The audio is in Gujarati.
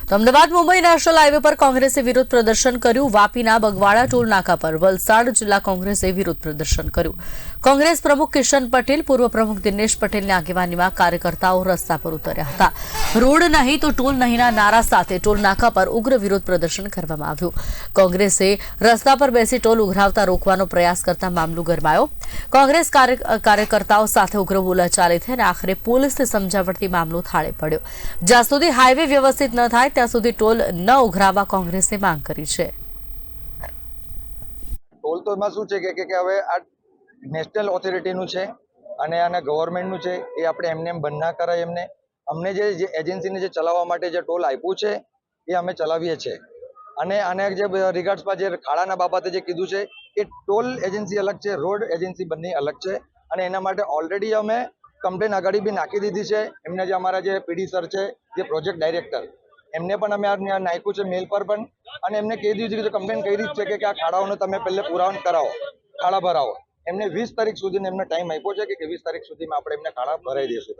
તો અમદાવાદ મુંબઈ નેશનલ હાઈવે પર કોંગ્રેસે વિરોધ પ્રદર્શન કર્યું। વાપીના બગવાડા ટોલ નાકા પર વલસાડ જિલ્લા કોંગ્રેસે વિરોધ પ્રદર્શન કર્યું। કોંગ્રેસ પ્રમુખ કિશન પટેલ, પૂર્વ પ્રમુખ દિનેશ પટેલની આગેવાનીમાં કાર્યકર્તાઓ રસ્તા પર ઉતર્યા હતા। રોડ નહીં તો ટોલ નહીંના નારા સાથે ટોલ નાકા પર ઉગ્ર વિરોધ પ્રદર્શન કરવામાં આવ્યું। કોંગ્રેસે રસ્તા પર બેસી ટોલ ઉઘરાવતા રોકવાનો પ્રયાસ કરતા મામલો ગરમાયો। કોંગ્રેસ કાર્યકર્તાઓ સાથે ઉગ્ર બોલાચાલી થઈ અને આખરે પોલીસને સમજાવટથી મામલો થાળે પડ્યો। જ્યાં સુધી હાઈવે વ્યવસ્થિત ન થાય ત્યાં સુધી ટોલ ન ઉઘરાવવા કોંગ્રેસે માંગ કરી છે। ટોલ તો એમાં શું છે કે હવે આ નેશનલ ઓથોરિટીનું છે અને આના ગવર્મેન્ટનું છે, એ આપણે એમને એમ બંધ ના કરાય। અમને જે એજન્સીને જે ચલાવવા માટે જે ટોલ આપ્યું છે એ અમે ચલાવીએ છીએ। અને જે રિગાર્ડ્સમાં જે ખાડાના બાબતે જે કીધું છે એ ટોલ એજન્સી અલગ છે, રોડ એજન્સી બંને અલગ છે અને એના માટે ઓલરેડી અમે કમ્પ્લેન આગળ બી નાખી દીધી છે। એમને જે અમારા જે પીડી સર છે, જે પ્રોજેક્ટ ડાયરેક્ટર, એમને પણ અમે આ નાખ્યું છે મેલ પર પણ, અને એમને કહી દીધું છે કે કમ્પ્લેન કરી જ છે કે આ ખાડાઓનો તમે પહેલે પુરાવન કરાવો, ખાડા ભરાવો। એમને 20 તારીખ સુધીનો એમને ટાઈમ આપ્યો છે કે 20 તારીખ સુધીમાં આપણે એમને ખાડા ભરાઈ દઈશું।